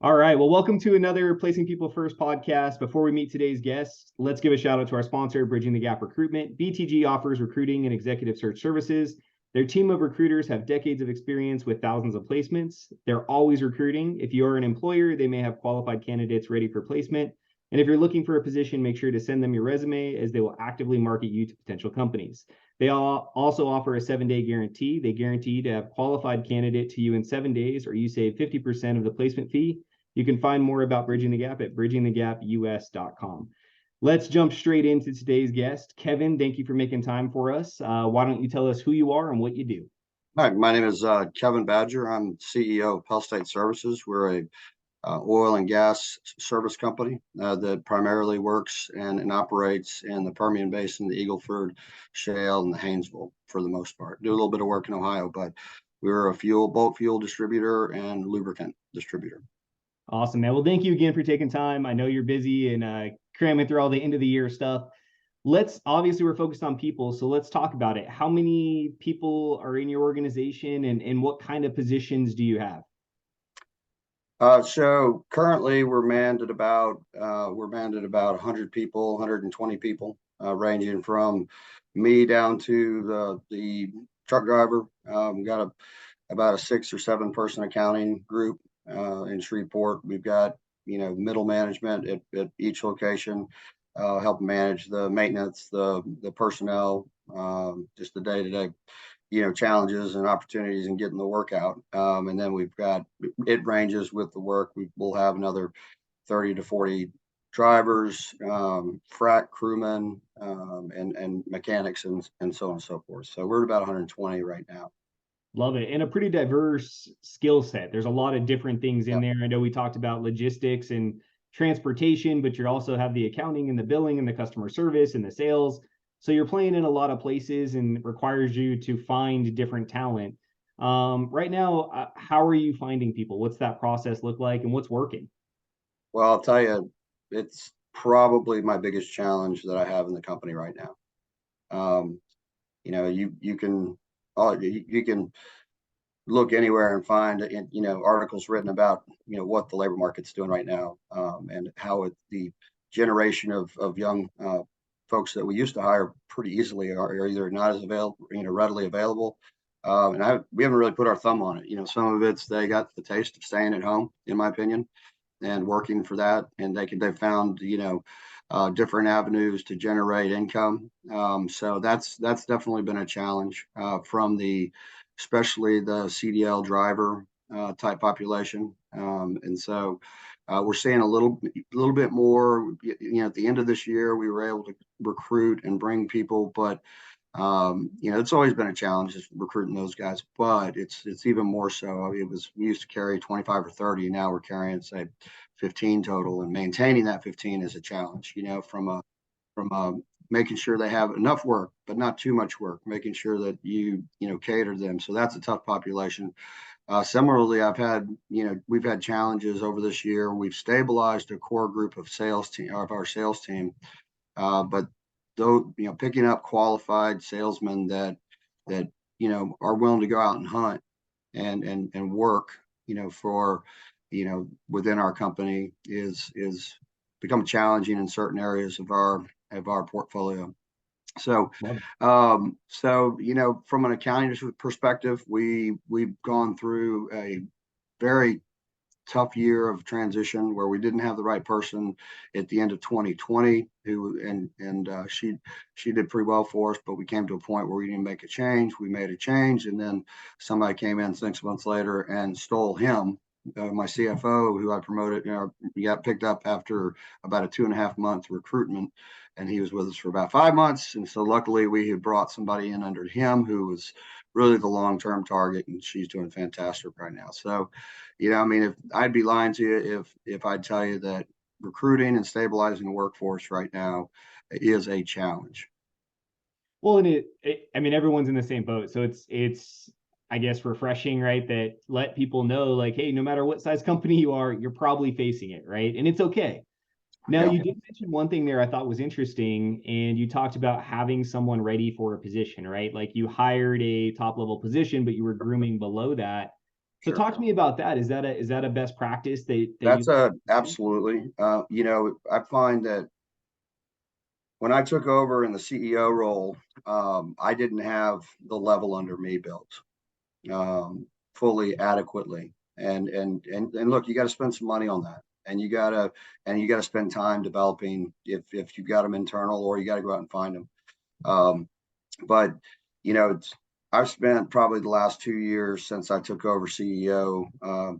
All right. Well, welcome to another Placing People First podcast. Before we meet today's guest, let's give a shout out to our sponsor, Bridging the Gap Recruitment. BTG offers recruiting and executive search services. Their team of recruiters have decades of experience with thousands of placements. They're always recruiting. If you're an employer, they may have qualified candidates ready for placement. And if you're looking for a position, make sure to send them your resume as they will actively market you to potential companies. They also offer a 7-day guarantee. They guarantee to have qualified candidate to you in 7 days, or you save 50% of the placement fee. You can find more about Bridging the Gap at bridgingthegapus.com. Let's jump straight into today's guest. Kevin, thank you for making time for us. Why don't you tell us who you are and what you do? Hi, my name is Kevin Badger. I'm CEO of Pel-State Services. We're a oil and gas service company that primarily works and operates in the Permian Basin, the Eagle Ford Shale, and the Haynesville for the most part. Do a little bit of work in Ohio, but we're a bulk fuel distributor and lubricant distributor. Awesome, man. Well, thank you again for taking time. I know you're busy and cramming through all the end of the year stuff. Obviously we're focused on people, so let's talk about it. How many people are in your organization and what kind of positions do you have? So currently we're manned at about 100 people, 120 people, ranging from me down to the truck driver. We got about a 6 or 7 person accounting group in Shreveport. We've got middle management at each location, help manage the maintenance, the personnel, just the day-to-day challenges and opportunities and getting the work out. And then it ranges with the work. We'll have another 30 to 40 drivers, frac crewmen, and mechanics and so on and so forth. So we're at about 120 right now. Love it. And a pretty diverse skill set. There's a lot of different things in there. I know we talked about logistics and transportation, but you also have the accounting and the billing and the customer service and the sales. So you're playing in a lot of places and it requires you to find different talent. Right now, how are you finding people? What's that process look like and what's working? Well, I'll tell you, it's probably my biggest challenge that I have in the company right now. You can look anywhere and find articles written about what the labor market's doing right now, and how the generation of young folks that we used to hire pretty easily are either not as readily available. We haven't really put our thumb on it. Some of it's they got the taste of staying at home, in my opinion, and working for that, and they've found different avenues to generate income. So that's definitely been a challenge from especially the CDL driver type population. And so we're seeing a little bit more. At the end of this year, we were able to recruit and bring people, but it's always been a challenge just recruiting those guys. But it's even more so. We used to carry 25 or 30, now we're carrying say 15 total, and maintaining that 15 is a challenge. From making sure they have enough work, but not too much work, making sure that you cater them. So that's a tough population. Similarly, we've had challenges over this year. We've stabilized a core group of our sales team, but though picking up qualified salesmen that are willing to go out and hunt and work for within our company is become challenging in certain areas of our portfolio. So, from an accounting perspective, we've gone through a very tough year of transition where we didn't have the right person at the end of 2020 she did pretty well for us, but we came to a point where we didn't make a change. We made a change, and then somebody came in 6 months later and stole him. My CFO, who I promoted, he got picked up after about a 2.5 month recruitment, and he was with us for about 5 months. And so luckily we had brought somebody in under him who was really the long-term target, and she's doing fantastic right now. So, if I'd be lying to you if I'd tell you that recruiting and stabilizing the workforce right now is a challenge. Well, and everyone's in the same boat. So it's I guess refreshing, right? That let people know like, hey, no matter what size company you are, you're probably facing it, right? And it's okay. Now, you did mention one thing there I thought was interesting, and you talked about having someone ready for a position, right? Like you hired a top level position, but you were grooming below that. So Sure. talk to me about that. Is that a best practice that you? That's absolutely. I find that when I took over in the CEO role, I didn't have the level under me built fully adequately. And look, you got to spend some money on that, and you gotta spend time developing if you've got them internal, or you got to go out and find them. Um, but it's I've spent probably the last 2 years since I took over CEO.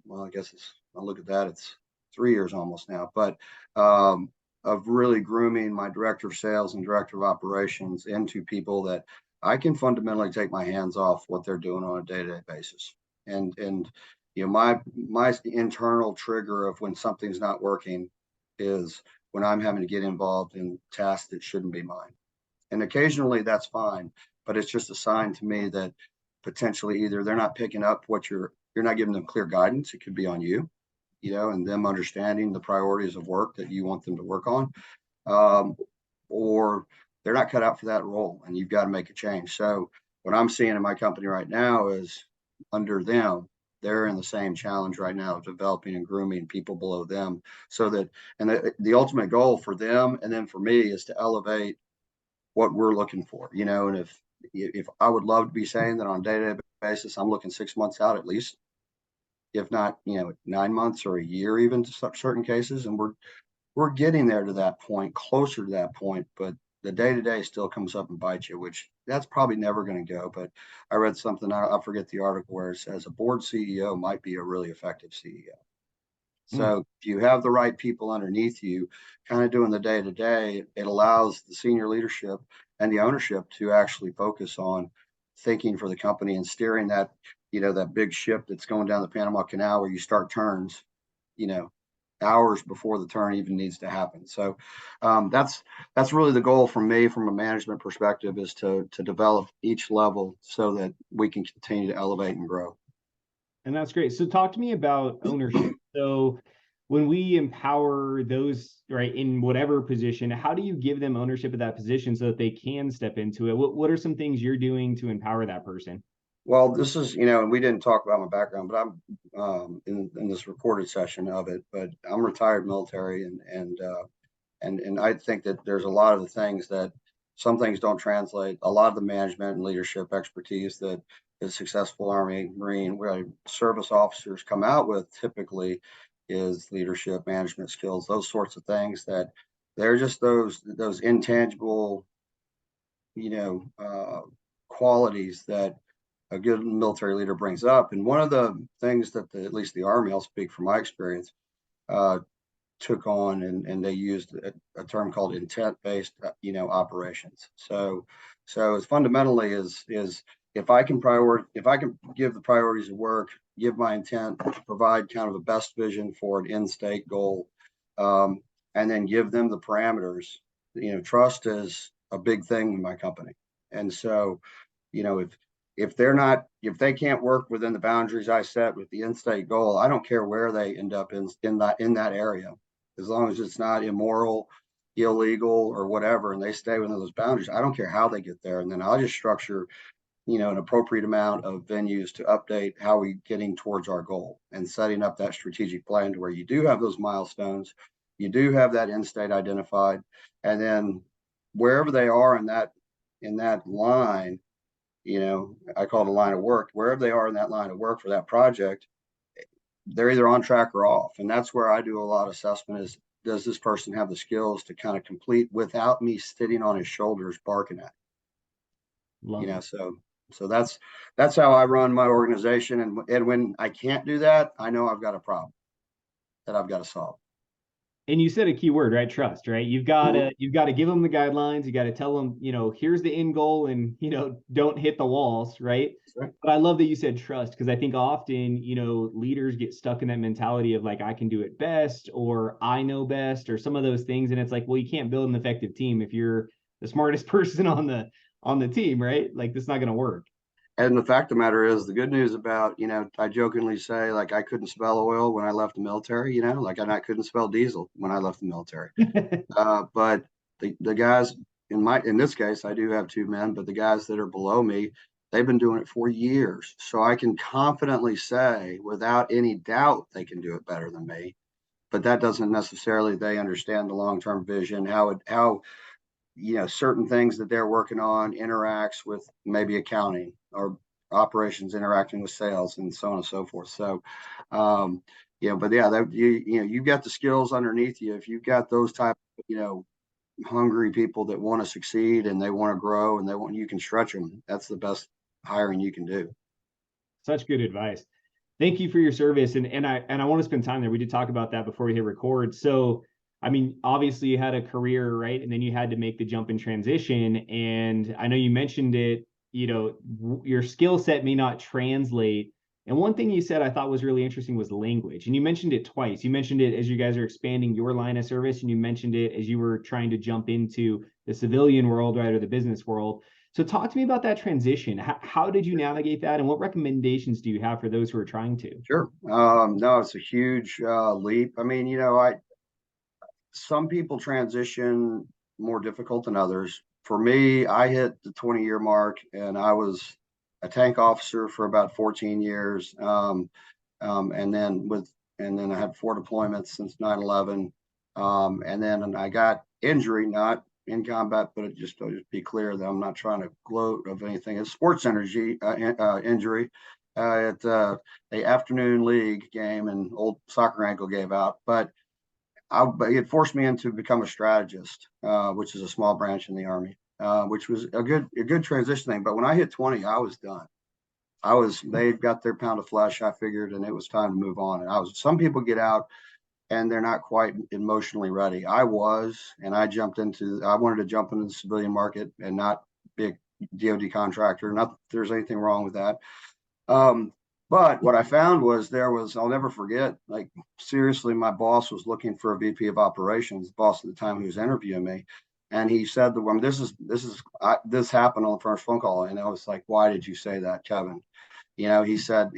Well, I guess I'll look at that. It's 3 years almost now, but um, of really grooming my director of sales and director of operations into people that I can fundamentally take my hands off what they're doing on a day-to-day basis. And my internal trigger of when something's not working is when I'm having to get involved in tasks that shouldn't be mine. And occasionally that's fine, but it's just a sign to me that potentially either they're not picking up what you're not giving them clear guidance. It could be on you, and them understanding the priorities of work that you want them to work on, um, or they're not cut out for that role, and you've got to make a change. So what I'm seeing in my company right now is under them, they're in the same challenge right now of developing and grooming people below them, so that and the ultimate goal for them and then for me is to elevate what we're looking for, and if I would love to be saying that on a day-to-day basis, I'm looking 6 months out at least, if not, 9 months or a year, even to certain cases. And we're getting there to that point, closer to that point, but the day-to-day still comes up and bites you, which that's probably never going to go. But I read something, I forget the article, where it says a board CEO might be a really effective CEO. Mm. So if you have the right people underneath you kind of doing the day to day, it allows the senior leadership and the ownership to actually focus on thinking for the company and steering that big ship that's going down the Panama Canal, where you start turns, you know, hours before the turn even needs to happen. So that's really the goal for me from a management perspective, is to develop each level so that we can continue to elevate and grow. And that's great. So talk to me about ownership. So when we empower those, right, in whatever position, how do you give them ownership of that position so that they can step into it? What are some things you're doing to empower that person? Well, this is, and we didn't talk about my background, but I'm in this recorded session of it. But I'm retired military, and I think that there's a lot of the things that some things don't translate. A lot of the management and leadership expertise that the successful Army, Marine, service officers come out with typically is leadership, management skills, those sorts of things that they're just those intangible, you know, uh, qualities that a good military leader brings up. And one of the things that at least the Army, I'll speak from my experience, uh, took on, and they used a term called intent-based, operations. So as fundamentally is if I can give the priorities of work, give my intent, provide kind of a best vision for an end state goal, um, and then give them the parameters. Trust is a big thing in my company, and so if they can't work within the boundaries I set with the end state goal, I don't care where they end up in that area, as long as it's not immoral, illegal, or whatever, and they stay within those boundaries. I don't care how they get there, and then I'll just structure an appropriate amount of venues to update how we getting towards our goal, and setting up that strategic plan to where you do have those milestones, you do have that end state identified, and then wherever they are in that line, I call it a line of work. Wherever they are in that line of work for that project, they're either on track or off. And that's where I do a lot of assessment is, does this person have the skills to kind of complete without me sitting on his shoulders barking at Love it. so that's how I run my organization. And when I can't do that, I know I've got a problem that I've got to solve. And you said a key word, right? Trust, right? Mhm. You've got to give them the guidelines. You got to tell them, here's the end goal, and don't hit the walls, right? Right. But I love that you said trust, because I think often, leaders get stuck in that mentality of like, I can do it best, or I know best, or some of those things. And it's like, well, you can't build an effective team if you're the smartest person on the team, right? Like, that's not going to work. And the fact of the matter is, the good news about, I jokingly say, like, I couldn't spell oil when I left the military, like I couldn't spell diesel when I left the military. But the guys in this case, I do have two men, but the guys that are below me, They've been doing it for years. So I can confidently say without any doubt they can do it better than me. But that doesn't necessarily they understand the long-term vision, how certain things that they're working on interacts with maybe accounting or operations interacting with sales and so on and so forth. So but yeah, that you've got the skills underneath you. If you've got those type of, hungry people that want to succeed and they want to grow and you can stretch them. That's the best hiring you can do. Such good advice. Thank you for your service. And I want to spend time there. We did talk about that before we hit record. So, I mean, obviously you had a career, right? And then you had to make the jump in transition. And I know you mentioned it, your skill set may not translate. And one thing you said I thought was really interesting was language. And you mentioned it twice. You mentioned it as you guys are expanding your line of service, and you mentioned it as you were trying to jump into the civilian world, right, or the business world. So talk to me about that transition. How did you navigate that, and what recommendations do you have for those who are trying to? Sure. No, it's a huge leap. I mean, some people transition more difficult than others. For me, I hit the 20-year mark, and I was a tank officer for about 14 years, and then I had 4 deployments since 9/11, and then I got injury, not in combat, but I'll just be clear that I'm not trying to gloat of anything. It's sports injury at the afternoon league game, and old soccer ankle gave out, but it forced me into become a strategist, which is a small branch in the Army, which was a good transition thing. But when I hit 20, I was done. They've got their pound of flesh, I figured, and it was time to move on. And some people get out and they're not quite emotionally ready. I was, and I wanted to jump into the civilian market and not be a DoD contractor. Not that there's anything wrong with that. But what I found was I'll never forget, like, seriously, my boss was looking for a VP of operations, the boss at the time who was interviewing me. And he said, this happened on the first phone call. And I was like, why did you say that, Kevin? He said,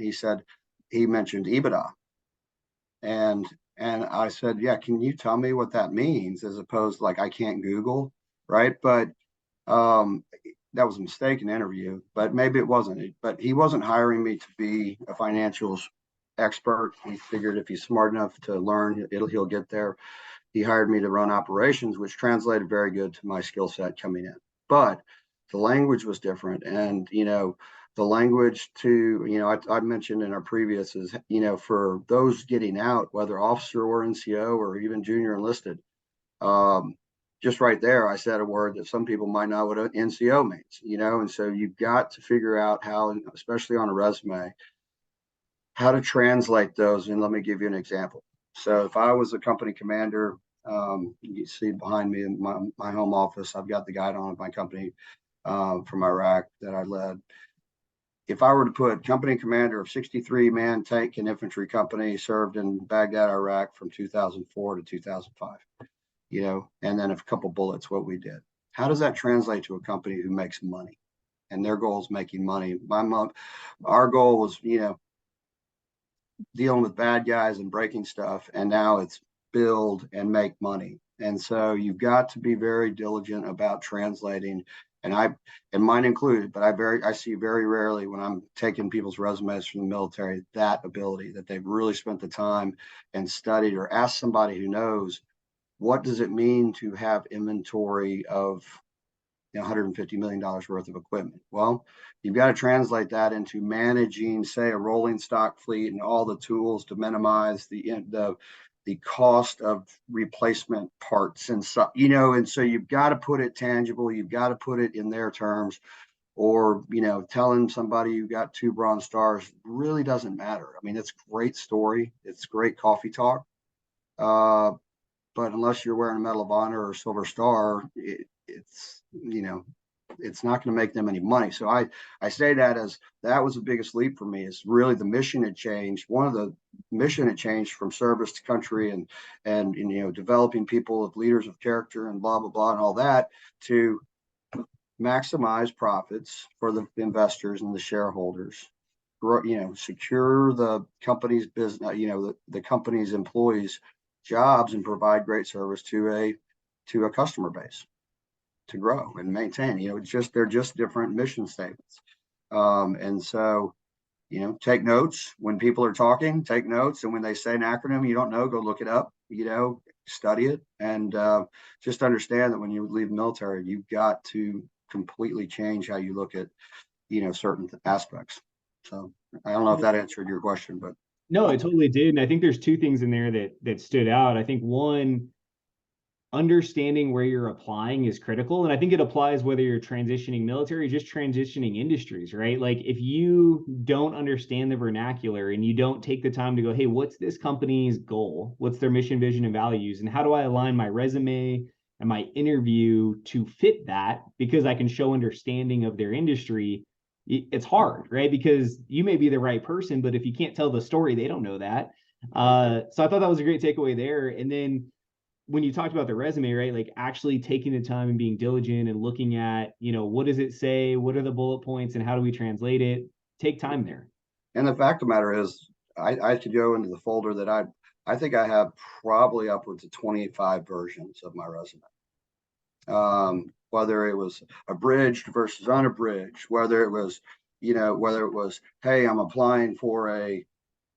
he mentioned EBITDA. And I said, yeah, can you tell me what that means? As opposed to, like, I can't Google, right? But that was a mistaken interview, but maybe it wasn't. But he wasn't hiring me to be a financials expert. He figured if he's smart enough to learn, he'll get there. He hired me to run operations, which translated very good to my skill set coming in. But the language was different. And, the language I mentioned in our previous is, for those getting out, whether officer or NCO or even junior enlisted, just right there, I said a word that some people might not know what an NCO means, and so you've got to figure out how, especially on a resume, how to translate those. And let me give you an example. So if I was a company commander, you see behind me in my home office, I've got the guide on of my company from Iraq that I led. If I were to put company commander of 63-man tank and infantry company, served in Baghdad, Iraq from 2004 to 2005, and then a couple bullets, what we did. How does that translate to a company who makes money? And their goal is making money. Our goal was, dealing with bad guys and breaking stuff, and now it's build and make money. And so you've got to be very diligent about translating. And mine included, but I see very rarely when I'm taking people's resumes from the military, that ability that they've really spent the time and studied, or asked somebody who knows, what does it mean to have inventory of $150 million worth of equipment? Well, you've got to translate that into managing, say, a rolling stock fleet and all the tools to minimize the cost of replacement parts and stuff, and so you've got to put it tangible. You've got to put it in their terms, or, telling somebody you got 2 Bronze Stars really doesn't matter. I mean, it's a great story. It's great coffee talk. But unless you're wearing a Medal of Honor or Silver Star, it's not going to make them any money. So I say that was the biggest leap for me. Is really the mission had changed. One of the mission had changed from service to country and developing people of leaders of character and blah, blah, blah, and all that, to maximize profits for the investors and the shareholders, secure the company's business, the company's employees' jobs, and provide great service to a customer base to grow and maintain. They're just different mission statements. And so, take notes when people are talking, take notes. And when they say an acronym you don't know, go look it up, study it. And just understand that when you leave the military, you've got to completely change how you look at, certain aspects. So I don't know if that answered your question, but. No, it totally did. And I think there's two things in there that stood out. I think one, understanding where you're applying is critical. And I think it applies whether you're transitioning military or just transitioning industries, right? Like if you don't understand the vernacular and you don't take the time to go, hey, what's this company's goal? What's their mission, vision, and values? And how do I align my resume and my interview to fit that? Because I can show understanding of their industry. It's hard, right? Because you may be the right person, but if you can't tell the story, they don't know that. So I thought that was a great takeaway there. And then when you talked about the resume, right, like actually taking the time and being diligent and looking at, what does it say? What are the bullet points and how do we translate it? Take time there. And the fact of the matter is, I could go into the folder that I think I have probably upwards of 25 versions of my resume. Whether it was abridged versus unabridged, whether it was, hey, I'm applying for a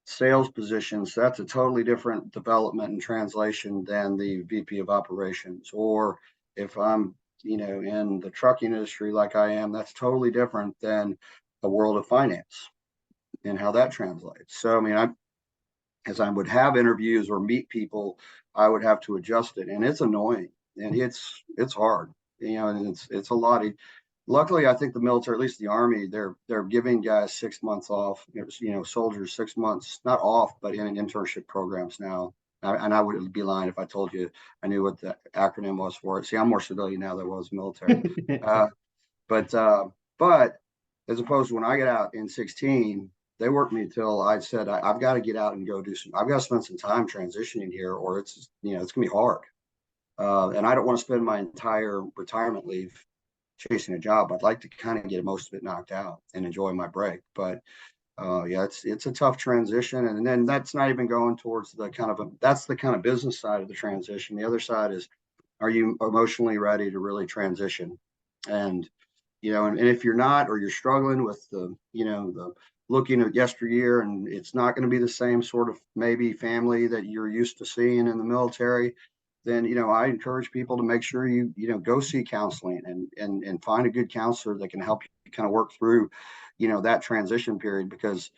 sales position, so that's a totally different development and translation than the VP of operations. Or if I'm, in the trucking industry like I am, that's totally different than the world of finance and how that translates. So, I mean, as I would have interviews or meet people, I would have to adjust it, and it's annoying and it's hard, and it's a lot of. Luckily, I think the military, at least the Army, they're giving guys 6 months off. Soldiers 6 months, not off, but in internship programs now. And I would be lying if I told you I knew what the acronym was for it. See, I'm more civilian now than I was military. But as opposed to when I got out in 16, they worked me till I said I've got to get out and go do some. I've got to spend some time transitioning here, or it's gonna be hard. And I don't want to spend my entire retirement leave chasing a job. I'd like to kind of get most of it knocked out and enjoy my break. But yeah, it's a tough transition. And then that's not even going towards that's the kind of business side of the transition. The other side is, are you emotionally ready to really transition? And and if you're not, or you're struggling with the looking at yesteryear, and it's not going to be the same sort of maybe family that you're used to seeing in the military, then I encourage people to make sure you go see counseling and find a good counselor that can help you kind of work through that transition period. Because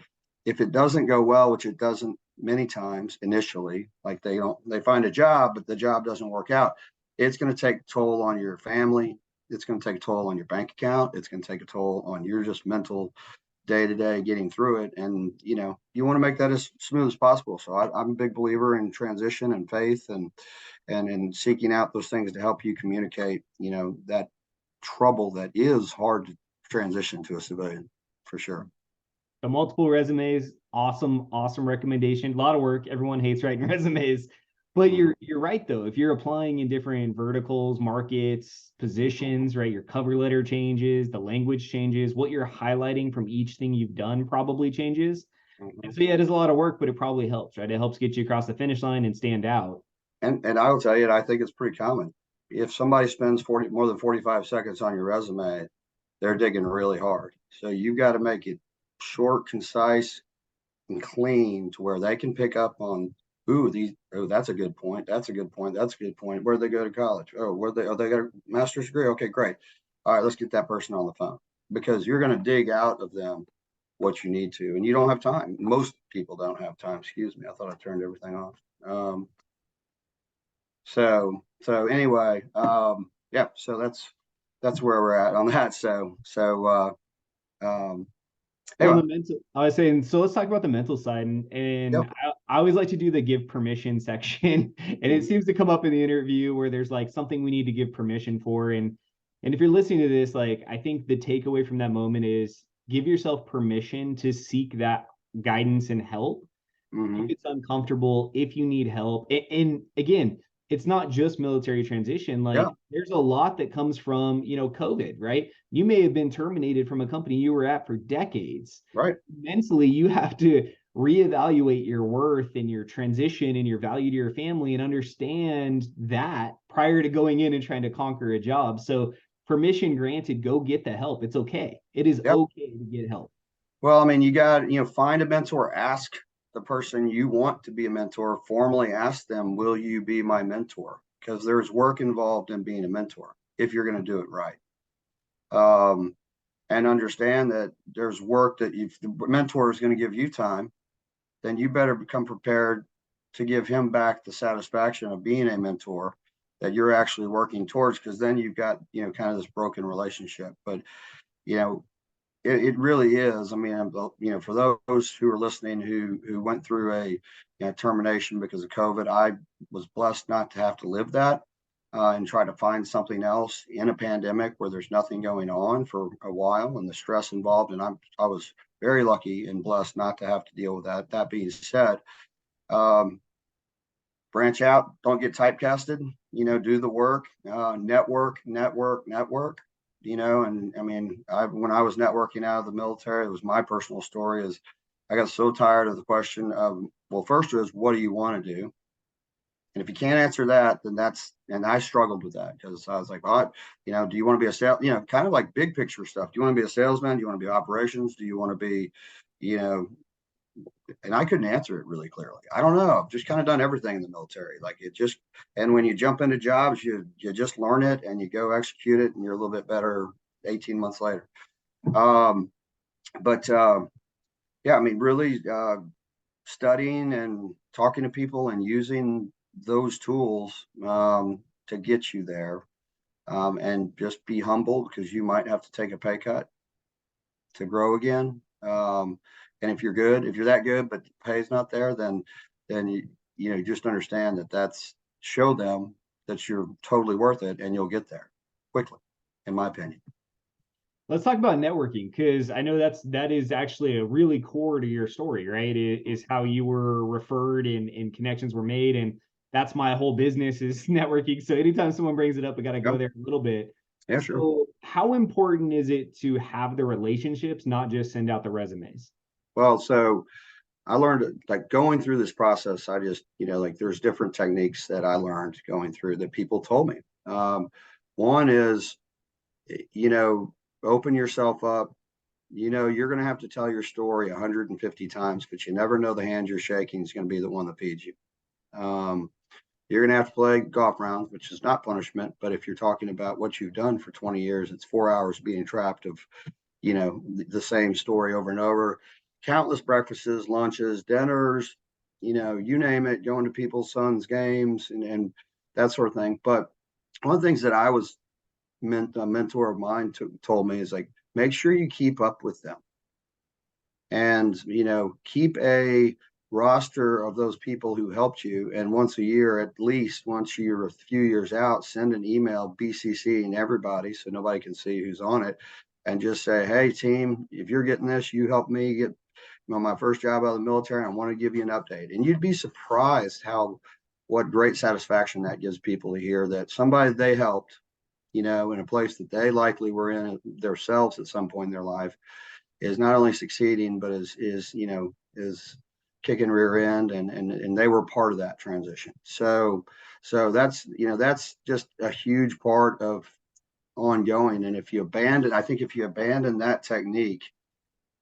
if it doesn't go well, which it doesn't many times initially, like they find a job but the job doesn't work out, it's going to take a toll on your family, it's going to take a toll on your bank account, it's going to take a toll on your just mental day to day getting through it. And you want to make that as smooth as possible. So I'm a big believer in transition and faith and in seeking out those things to help you communicate that trouble that is hard to transition to a civilian, for sure. The multiple resumes, awesome recommendation. A lot of work. Everyone hates writing resumes. But you're right though. If you're applying in different verticals, markets, positions, right, your cover letter changes, the language changes, what you're highlighting from each thing you've done probably changes. And so yeah, it is a lot of work, but it probably helps, right? It helps get you across the finish line and stand out. And I will tell you, I think it's pretty common. If somebody spends more than 45 seconds on your resume, they're digging really hard. So you've got to make it short, concise, and clean to where they can pick up on, that's a good point. That's a good point. That's a good point. Where'd they go to college? Oh, they got a master's degree? Okay, great. All right, let's get that person on the phone, because you're going to dig out of them what you need to, and you don't have time. Most people don't have time. Excuse me. I thought I turned everything off. So anyway, yeah, so that's where we're at on that. Well, Anyway, the mental, I was saying, so let's talk about the mental side. And yep. I always like to do the give permission section. And it seems to come up in the interview where there's like something we need to give permission for. And if you're listening to this, like, I think the takeaway from that moment is give yourself permission to seek that guidance and help if it's uncomfortable, if you need help. And again, it's not just military transition. Like Yeah, there's a lot that comes from, COVID, right? You may have been terminated from a company you were at for decades. right. Mentally, you have to reevaluate your worth and your transition and your value to your family and understand that prior to going in and trying to conquer a job. So permission granted, go get the help. It's okay. It is Yep. okay to get help. Well, I mean, you got, find a mentor, ask the person you want to be a mentor, formally ask them, will you be my mentor? Because there's work involved in being a mentor if you're going to do it right. And understand that there's work that if the mentor is going to give you time, then you better become prepared to give him back the satisfaction of being a mentor that you're actually working towards, because then you've got, kind of this broken relationship. But, it really is. I mean, for those who are listening who went through a termination because of COVID, I was blessed not to have to live that and try to find something else in a pandemic where there's nothing going on for a while and the stress involved. And I was very lucky and blessed not to have to deal with that. That being said, branch out, don't get typecasted, do the work, network. And I mean, when I was networking out of the military, it was my personal story is I got so tired of the question of, well, first is, what do you want to do? And if you can't answer that, then and I struggled with that because I was like, do you want to be a sales, kind of like big picture stuff. Do you want to be a salesman? Do you want to be operations? Do you want to be, and I couldn't answer it really clearly. I don't know. I've just kind of done everything in the military. And when you jump into jobs, you just learn it and you go execute it and you're a little bit better 18 months later. Yeah, I mean, really studying and talking to people and using those tools to get you there, and just be humble because you might have to take a pay cut to grow again. And if you're that good, but the pay's not there, then you just understand show them that you're totally worth it and you'll get there quickly, in my opinion. Let's talk about networking, because I know that is actually a really core to your story, right? It is how you were referred and connections were made. And that's my whole business is networking. So anytime someone brings it up, I got to go there a little bit. Yeah, sure. So how important is it to have the relationships, not just send out the resumes? Well, so I learned, like, going through this process, I just, there's different techniques that I learned going through that people told me. One is, open yourself up. You're going to have to tell your story 150 times, but you never know the hand you're shaking is going to be the one that feeds you. You're going to have to play golf rounds, which is not punishment. But if you're talking about what you've done for 20 years, it's 4 hours being trapped of, the same story over and over. Countless breakfasts, lunches, dinners, you name it, going to people's sons' games and that sort of thing. But one of the things that a mentor of mine told me is, like, make sure you keep up with them and, keep a roster of those people who helped you. And once a year, at least once you're a few years out, send an email BCCing everybody so nobody can see who's on it, and just say, hey, team, if you're getting this, you helped me get my first job out of the military. I want to give you an update. And you'd be surprised what great satisfaction that gives people to hear that somebody they helped, in a place that they likely were in themselves at some point in their life, is not only succeeding, but is kicking rear end, and they were part of that transition. So that's just a huge part of ongoing. And if you abandon that technique,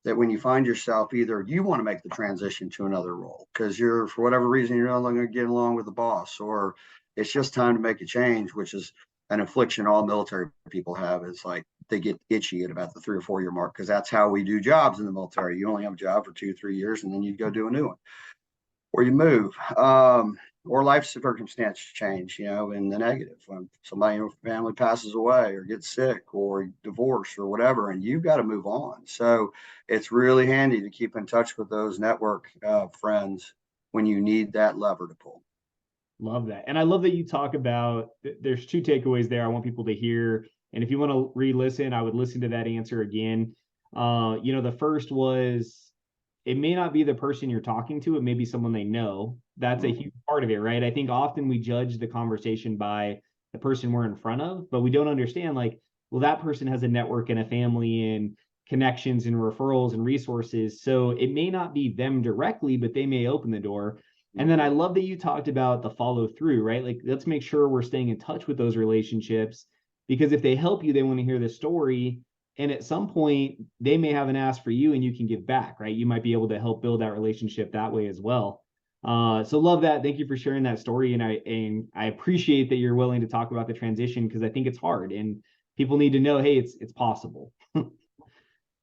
that when you find yourself, either you want to make the transition to another role because for whatever reason, you're no longer getting along with the boss, or it's just time to make a change, which is an affliction all military people have. It's like they get itchy at about the 3 or 4 year mark, because that's how we do jobs in the military. You only have a job for 2-3 years and then you go do a new one, or you move, or life circumstances change, in the negative, when somebody in your family passes away or gets sick or divorce or whatever, and you've got to move on. So it's really handy to keep in touch with those network friends when you need that lever to pull. Love that. And I love that you talk about, there's 2 takeaways there I want people to hear. And if you want to re-listen, I would listen to that answer again. The first was, it may not be the person you're talking to, it may be someone they know. That's a huge part of it, right? I think often we judge the conversation by the person we're in front of, but we don't understand, like, well, that person has a network and a family and connections and referrals and resources. So it may not be them directly, but they may open the door. And then I love that you talked about the follow through, right? Like, let's make sure we're staying in touch with those relationships. because if they help you, they want to hear the story. And at some point, they may have an ask for you and you can give back, right? You might be able to help build that relationship that way as well. So love that. Thank you for sharing that story. And I appreciate that you're willing to talk about the transition, because I think it's hard and people need to know, hey, it's possible.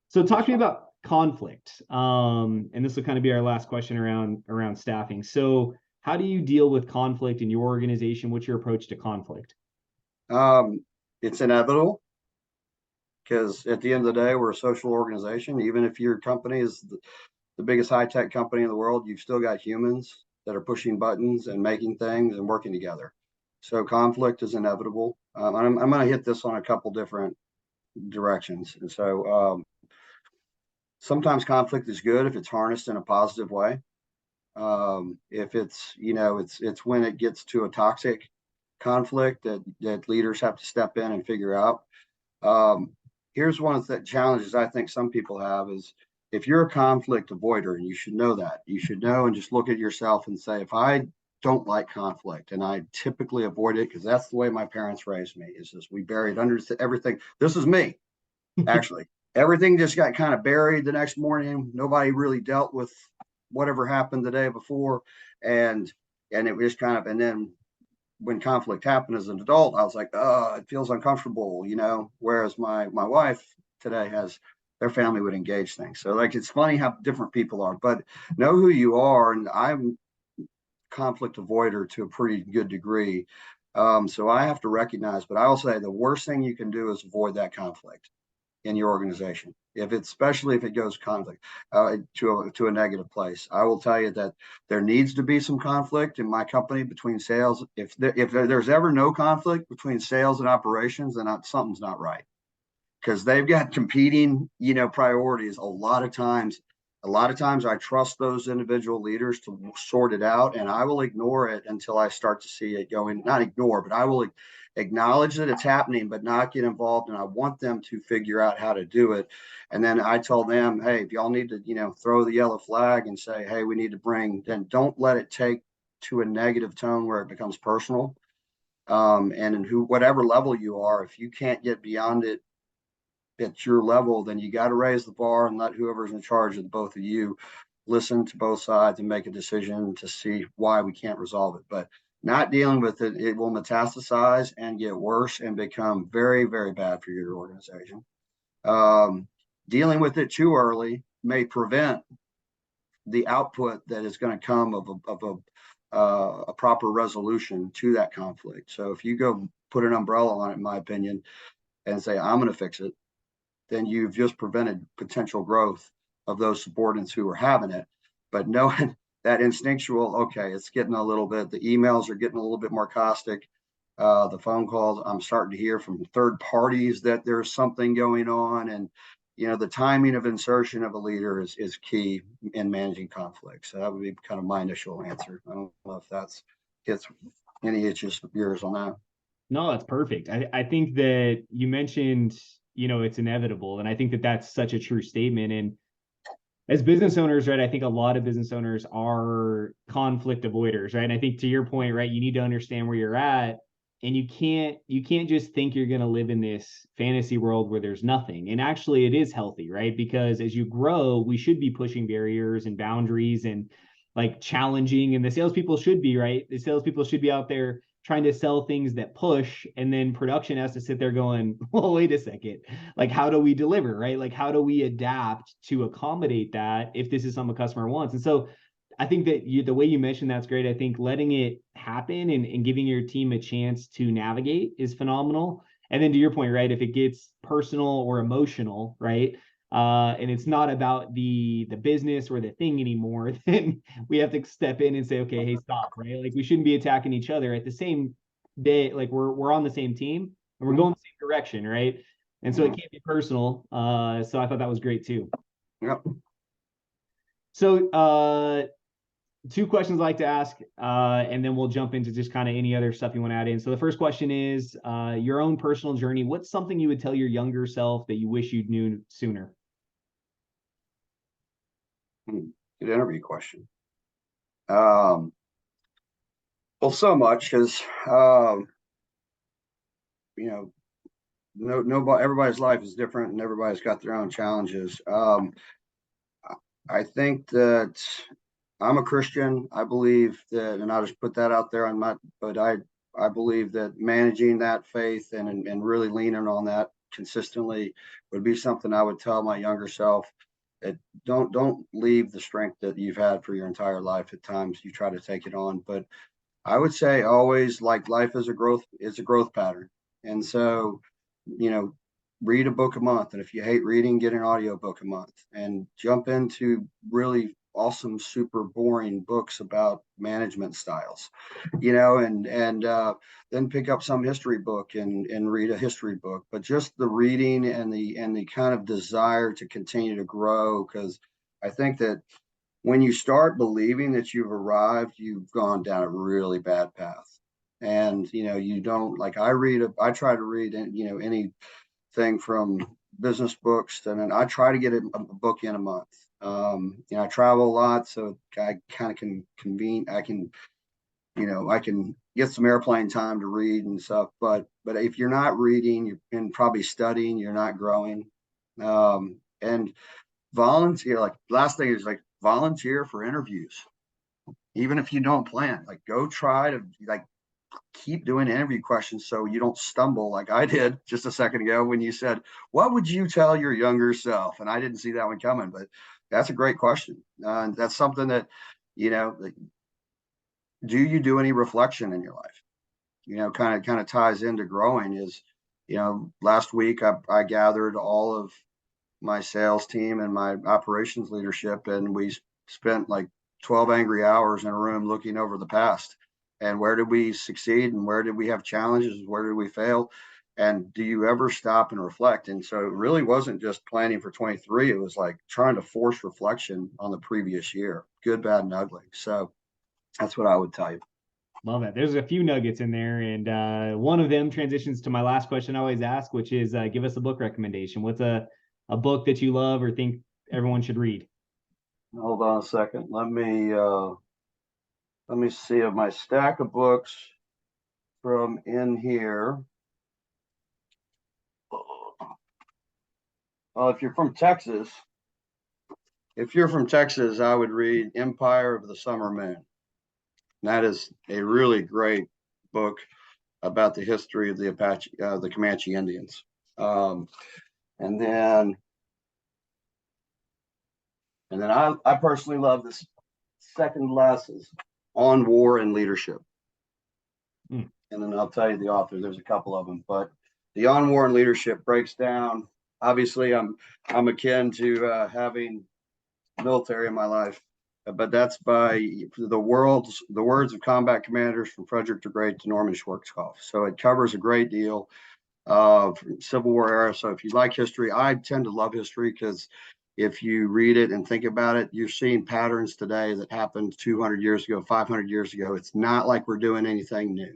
So talk to me about conflict. And this will kind of be our last question around staffing. So how do you deal with conflict in your organization? What's your approach to conflict? It's inevitable, because at the end of the day, we're a social organization. Even if your company is the biggest high-tech company in the world, you've still got humans that are pushing buttons and making things and working together. So conflict is inevitable. I'm going to hit this on a couple different directions. And so sometimes conflict is good if it's harnessed in a positive way. If it's, it's when it gets to a toxic conflict that leaders have to step in and figure out. Here's one of the challenges I think some people have is, if you're a conflict avoider, and you should know that, you should know and just look at yourself and say, if I don't like conflict, and I typically avoid it because that's the way my parents raised me, is this, we buried under everything. This is me, actually. Everything just got kind of buried the next morning. Nobody really dealt with whatever happened the day before. And it was kind of, and then when conflict happened as an adult, I was like, oh, it feels uncomfortable, whereas my wife today has, their family would engage things. So like, it's funny how different people are, but know who you are. And I'm conflict avoider to a pretty good degree. So I have to recognize, but I will say the worst thing you can do is avoid that conflict in your organization. Especially if it goes conflict to a negative place. I will tell you that there needs to be some conflict in my company between sales. If there's ever no conflict between sales and operations, then something's not right, because they've got competing, priorities. A lot of times I trust those individual leaders to sort it out, and I will ignore it until I start to see it going. Not ignore, but I will acknowledge that it's happening, but not get involved. And I want them to figure out how to do it. And then I tell them, hey, if y'all need to, throw the yellow flag and say, hey, we need to then don't let it take to a negative tone where it becomes personal. And in whatever level you are, if you can't get beyond it at your level, then you got to raise the bar and let whoever's in charge of the both of you listen to both sides and make a decision to see why we can't resolve it. But not dealing with it, it will metastasize and get worse and become very, very bad for your organization. Dealing with it too early may prevent the output that is going to come of a proper resolution to that conflict. So if you go put an umbrella on it, in my opinion, and say, I'm going to fix it, then you've just prevented potential growth of those subordinates who are having it. But knowing that instinctual, okay, it's getting a little bit, the emails are getting a little bit more caustic. The phone calls, I'm starting to hear from third parties that there's something going on. And, the timing of insertion of a leader is key in managing conflict. So that would be kind of my initial answer. I don't know if that's gets any itches of yours on that. No, that's perfect. I think that you mentioned, it's inevitable. And I think that that's such a true statement. And as business owners, right, I think a lot of business owners are conflict avoiders, right? And I think to your point, right, you need to understand where you're at, and you can't just think you're going to live in this fantasy world where there's nothing. And actually it is healthy, right? Because as you grow, we should be pushing barriers and boundaries and like challenging, and the salespeople should be, right? The salespeople should be out there trying to sell things that push, and then production has to sit there going, well, wait a second, like how do we deliver, right? Like how do we adapt to accommodate that if this is something a customer wants? And so I think that the way you mentioned that's great. I think letting it happen and giving your team a chance to navigate is phenomenal. And then to your point, right, if it gets personal or emotional, right, and it's not about the business or the thing anymore, then we have to step in and say, okay, hey, stop, right? Like we shouldn't be attacking each other at the same day. Like we're on the same team and we're going the same direction, right? And so it can't be personal. So I thought that was great too. Yep. So two questions I'd like to ask, and then we'll jump into just kind of any other stuff you want to add in. So the first question is your own personal journey. What's something you would tell your younger self that you wish you'd knew sooner? Good interview question. Well, so much is, everybody's life is different and everybody's got their own challenges. I think that I'm a Christian. I believe that, and I'll just put that out there. But I believe that managing that faith and really leaning on that consistently would be something I would tell my younger self. That don't leave the strength that you've had for your entire life. At times you try to take it on, but I would say always, like, life is a growth pattern. And so, read a book a month. And if you hate reading, get an audio book a month and jump into really awesome, super boring books about management styles, and then pick up some history book and read a history book. But just the reading and the kind of desire to continue to grow, because I think that when you start believing that you've arrived, you've gone down a really bad path. And you don't, like, I try to read anything from business books, and I try to get a book in a month. I travel a lot, so I kind of can convene. I can get some airplane time to read and stuff. But if you're not reading and probably studying, you're not growing. And volunteer, like, last thing is, like, volunteer for interviews. Even if you don't plan, like, go try to, like, keep doing interview questions so you don't stumble like I did just a second ago when you said, what would you tell your younger self? And I didn't see that one coming, but that's a great question. And that's something that, like, do you do any reflection in your life? Kind of ties into growing. Is, last week I gathered all of my sales team and my operations leadership, and we spent like 12 angry hours in a room looking over the past, and where did we succeed and where did we have challenges, where did we fail, and do you ever stop and reflect? And so it really wasn't just planning for 23, it was like trying to force reflection on the previous year, good, bad, and ugly. So that's what I would tell you. Love that. There's a few nuggets in there, and one of them transitions to my last question I always ask, which is give us a book recommendation. What's a book that you love or think everyone should read? Hold on a second. Let me see of my stack of books from in here. Well, if you're from Texas, I would read Empire of the Summer Moon. And that is a really great book about the history of the Comanche Indians. And then I personally love this second lessons on war and leadership. And then I'll tell you the author. There's a couple of them, but the On War and Leadership breaks down. Obviously, I'm akin to having military in my life, but that's by the words of combat commanders from Frederick the Great to Norman Schwarzkopf. So it covers a great deal of Civil War era. So if you like history, I tend to love history because if you read it and think about it, you're seeing patterns today that happened 200 years ago, 500 years ago. It's not like we're doing anything new.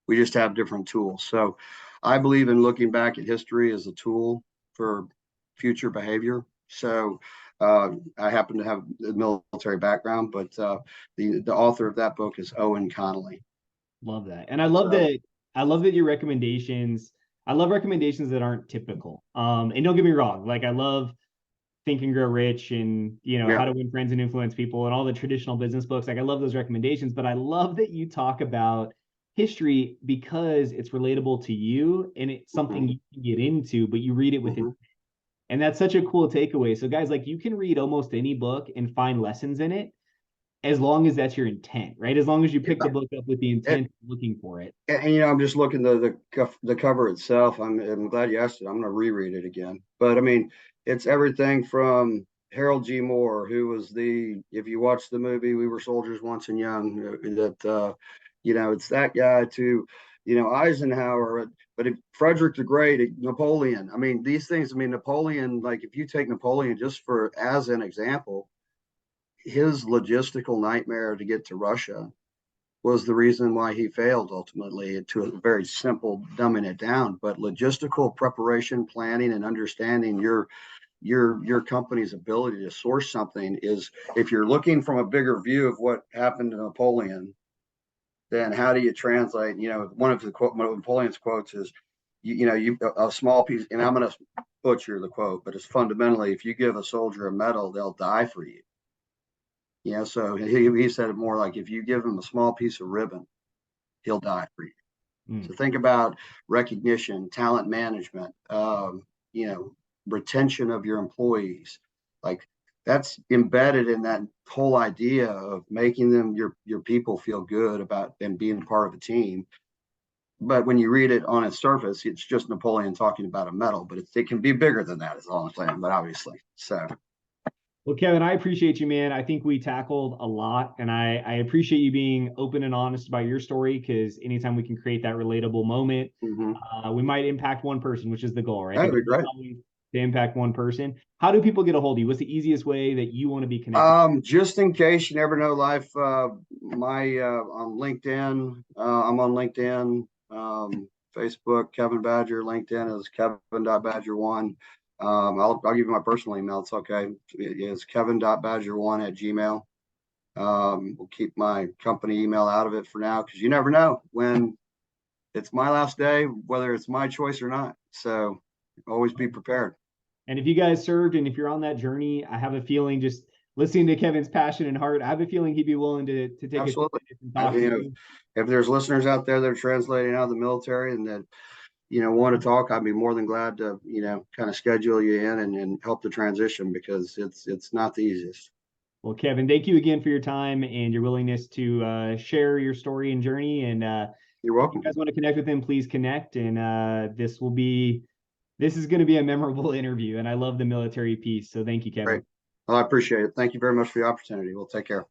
We just have different tools. So I believe in looking back at history as a tool for future behavior. So I happen to have a military background, but the author of that book is Owen Connolly. Love that. And I love that your recommendations, I love recommendations that aren't typical. And don't get me wrong, like, I love Think and Grow Rich and, How to Win Friends and Influence People and all the traditional business books. Like, I love those recommendations, but I love that you talk about history because it's relatable to you and it's something you can get into, but you read it with intent. And that's such a cool takeaway. So guys, like, you can read almost any book and find lessons in it as long as that's your intent, right? As long as you pick the book up with the intent of looking for it. And I'm just looking the cover itself. I'm glad you asked it. I'm going to reread it again. But I mean, it's everything from Harold G. Moore, who was if you watch the movie We Were Soldiers Once and Young, that it's that guy, to Eisenhower, but Frederick the Great, Napoleon. I mean, these things. I mean, Napoleon. Like, if you take Napoleon just as an example, his logistical nightmare to get to Russia was the reason why he failed ultimately, to a very simple dumbing it down. But logistical preparation, planning, and understanding your company's ability to source something is, if you're looking from a bigger view of what happened to Napoleon, then how do you translate? One of Napoleon's quotes is, a small piece, and I'm going to butcher the quote, but it's fundamentally, if you give a soldier a medal, they'll die for you. So he said it more like, if you give him a small piece of ribbon, he'll die for you. So think about recognition, talent management, retention of your employees. Like, that's embedded in that whole idea of making them, your people, feel good about them being part of a team. But when you read it on its surface, it's just Napoleon talking about a medal, but it can be bigger than that, is all I'm saying, but obviously. So. Well, Kevin, I appreciate you, man. I think we tackled a lot, and I appreciate you being open and honest about your story, because anytime we can create that relatable moment, we might impact one person, which is the goal, right? That'd be great. To impact one person. How do people get a hold of you? What's the easiest way that you want to be connected? Just in case you never know life, on LinkedIn, I'm on LinkedIn, Facebook, Kevin Badger. LinkedIn is Kevin.Badger1. I'll give you my personal email. It's okay. It's Kevin.Badger1@gmail. We'll keep my company email out of it for now, because you never know when it's my last day, whether it's my choice or not. So always be prepared. And if you guys served, and if you're on that journey, I have a feeling, just listening to Kevin's passion and heart, I have a feeling he'd be willing to take Absolutely. and talk to you. If there's listeners out there that are translating out of the military and that, want to talk, I'd be more than glad to, kind of schedule you in and help the transition, because it's not the easiest. Well, Kevin, thank you again for your time and your willingness to share your story and journey. And you're welcome. if you guys want to connect with him, please connect. And this is going to be a memorable interview. And I love the military piece. So thank you, Kevin. Great. Well, I appreciate it. Thank you very much for the opportunity. We'll take care.